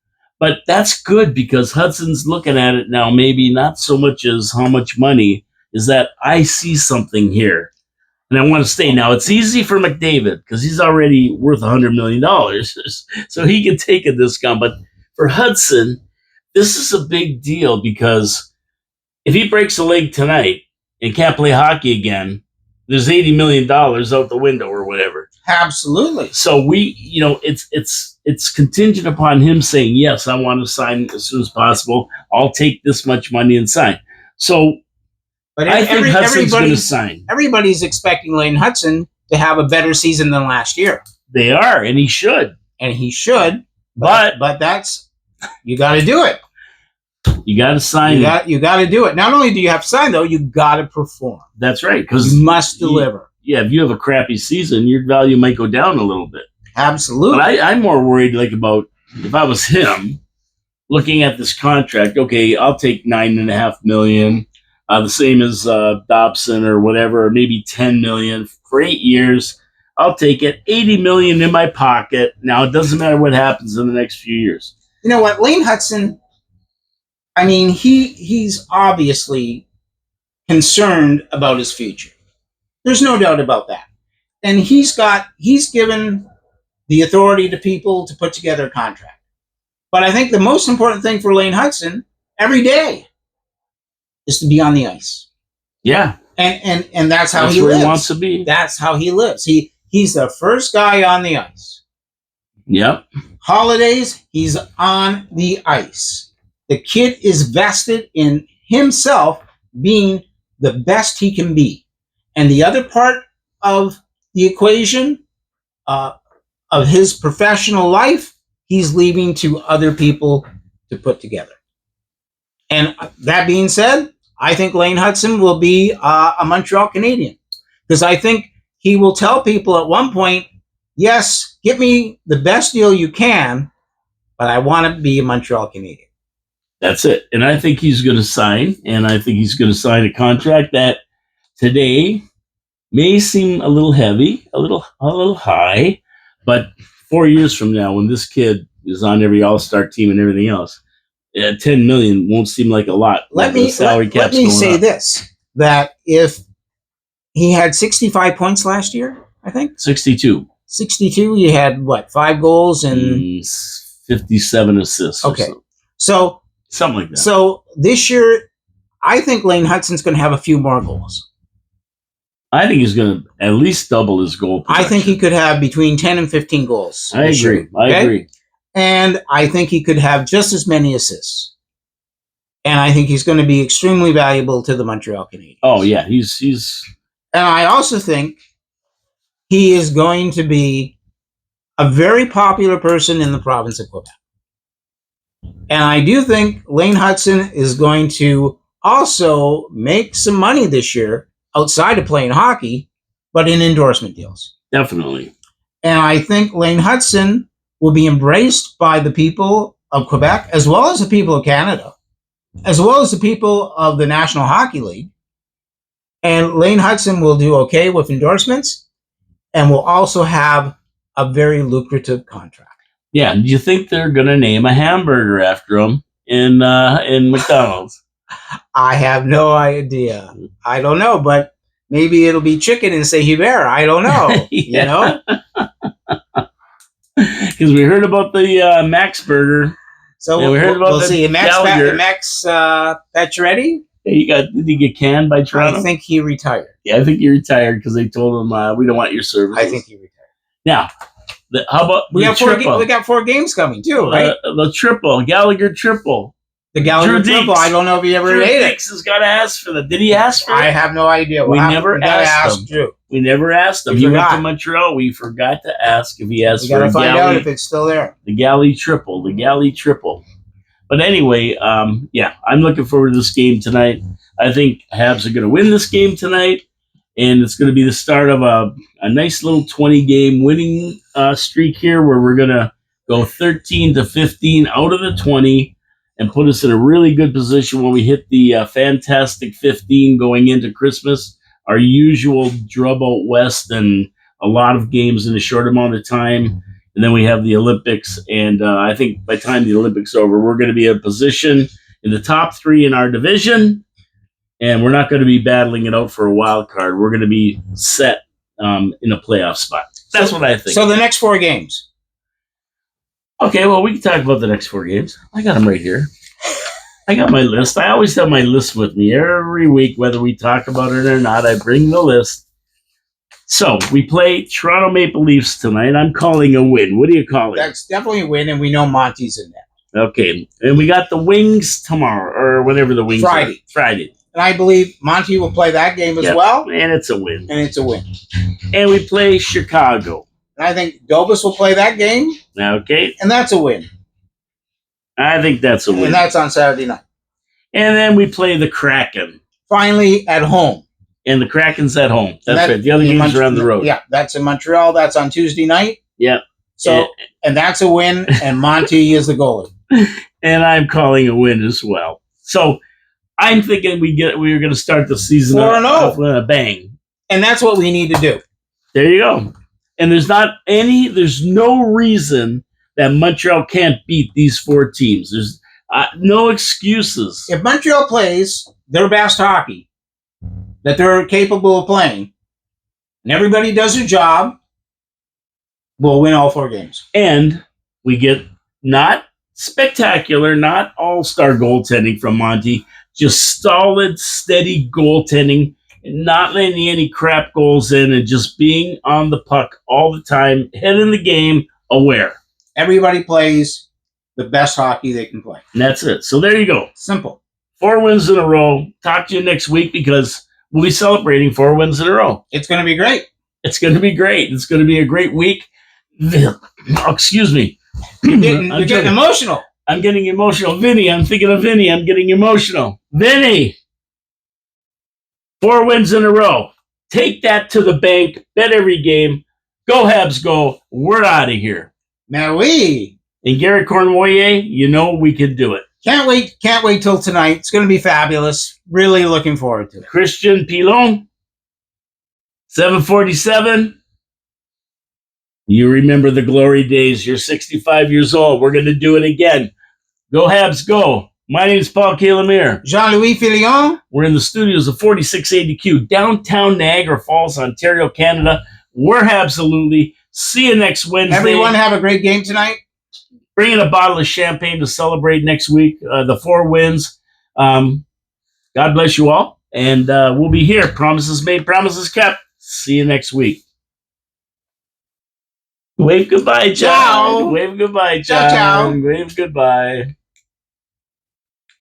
But that's good because Hudson's looking at it now, maybe not so much as how much money, is that I see something here. And I want to stay. Now, it's easy for McDavid because he's already worth $100 million. So he can take a discount. But for Hudson, this is a big deal because if he breaks a leg tonight and can't play hockey again, there's $80 million out the window or whatever. Absolutely. So it's contingent upon him saying, yes, I want to sign as soon as possible. I'll take this much money and sign. So but I think Hudson's going to sign. Everybody's expecting Lane Hudson to have a better season than last year. They are, and he should. But that's, you got to do it. You got to sign. You got to do it. Not only do you have to sign, though, you got to perform. That's right, because you must deliver. If you have a crappy season, your value might go down a little bit. Absolutely. But I'm more worried, about if I was him, looking at this contract. Okay, I'll take $9.5 million, the same as Dobson or whatever, or maybe $10 million for 8 years. I'll take it. $80 million in my pocket. Now it doesn't matter what happens in the next few years. You know what, Lane Hudson. I mean, he's obviously concerned about his future. There's no doubt about that. And he's given the authority to people to put together a contract. But I think the most important thing for Lane Hudson every day is to be on the ice. Yeah. And that's how he lives. Where he wants to be. That's how he lives. He's the first guy on the ice. Yep. Holidays, he's on the ice. The kid is vested in himself being the best he can be. And the other part of the equation of his professional life, he's leaving to other people to put together. And that being said, I think Lane Hudson will be a Montreal Canadian. Because I think he will tell people at one point, yes, give me the best deal you can, but I want to be a Montreal Canadian. That's it. And I think he's going to sign. And I think he's going to sign a contract that today may seem a little heavy, a little high. But 4 years from now, when this kid is on every all-star team and everything else, $10 million won't seem like a lot. Let me say this, that if he had 65 points last year, I think? 62. 62, he had, 5 goals and 57 assists. Okay. So something like that. So this year, I think Lane Hudson's going to have a few more goals. I think he's going to at least double his goal production. I think he could have between 10 and 15 goals. I agree. I agree. And I think he could have just as many assists. And I think he's going to be extremely valuable to the Montreal Canadiens. Oh, yeah. He's. And I also think he is going to be a very popular person in the province of Quebec. And I do think Lane Hudson is going to also make some money this year outside of playing hockey, but in endorsement deals. Definitely. And I think Lane Hudson will be embraced by the people of Quebec, as well as the people of Canada, as well as the people of the National Hockey League. And Lane Hudson will do okay with endorsements and will also have a very lucrative contract. Yeah, do you think they're going to name a hamburger after him in McDonald's? I have no idea. I don't know, but maybe it'll be chicken and say Hubert. I don't know. You know? Because we heard about the Max Burger. So we'll see. Max Pacioretty? Did he get canned by Toronto? I think he retired. Yeah, I think he retired because they told him, we don't want your services. I think he retired. Now, how about we got 4 games coming too, right? The triple, Gallagher triple. The Gallagher Drew triple. Deeks. I don't know if he ever Drew ate it. Dix has got to ask for that. Did he ask for it? I have no idea. We never gotta asked ask him. Drew. We never asked him. We He went forgot. to Montreal. We forgot to ask if he asked We for gotta a find out galley. if it's still there. The galley triple. The galley triple. But anyway, yeah, I'm looking forward to this game tonight. I think Habs are going to win this game tonight, and it's going to be the start of a nice little 20-game winning streak here, where we're going to go 13-15 out of the 20 and put us in a really good position when we hit the fantastic 15 going into Christmas. Our usual drub out west and a lot of games in a short amount of time. And then we have the Olympics. And I think by the time the Olympics are over, we're going to be in a position in the top 3 in our division. And we're not going to be battling it out for a wild card. We're going to be set in a playoff spot. That's what I think. So the next 4 games. Okay, well, we can talk about the next 4 games. I got them right here. I got my list. I always have my list with me every week, whether we talk about it or not. I bring the list. So we play Toronto Maple Leafs tonight. I'm calling a win. What do you call it? That's definitely a win, and we know Monty's in there. Okay, and we got the Wings tomorrow, or whenever the Wings Friday. are. Friday. And I believe Monty will play that game as Yep. well, And it's a win. and it's a win. And we play Chicago. And I think Dobas will play that game, Okay, and that's a win. I think that's a win. And that's on Saturday night. And then we play the Kraken. Finally, at home. And the Kraken's at home. That's That- right. The other in games are on the road. Yeah, that's in Montreal. That's on Tuesday night. Yep. So, and that's a win, and Monty is the goalie. And I'm calling a win as well. So I'm thinking we're going to start the season 4-0. off with a bang. And that's what we need to do. There you go. And there's no reason that Montreal can't beat these 4 teams. There's no excuses. If Montreal plays their best hockey that they're capable of playing, and everybody does their job, we'll win all 4 games. And we get not spectacular, not all-star goaltending from Monty, just solid, steady goaltending, and not letting any crap goals in, and just being on the puck all the time, head in the game, aware. Everybody plays the best hockey they can play. And that's it. So there you go. Simple. 4 wins in a row. Talk to you next week, because we'll be celebrating 4 wins in a row. It's going to be great. It's going to be great. It's going to be a great week. Oh, excuse me. You're getting emotional. I'm getting emotional. Vinny, I'm thinking of Vinny. I'm getting emotional. Vinny! 4 wins in a row. Take that to the bank. Bet every game. Go Habs, go. We're out of here. Now we And Garrett Cornwallier, you know we can do it. can't wait till tonight. It's going to be fabulous. Really looking forward to it. Christian Pilon, 747. You remember the glory days. You're 65 years old. We're going to do it again. Go Habs, go. My name is Paul Calamere. Jean-Louis Filion. We're in the studios of 4680Q, downtown Niagara Falls, Ontario, Canada. We're Habsolutely. See you next Wednesday. Everyone have a great game tonight. Bring in a bottle of champagne to celebrate next week. The 4 wins. God bless you all. And we'll be here. Promises made, promises kept. See you next week. Wave goodbye, John. Ciao. Wave goodbye, Ciao, John. ciao. Wave goodbye.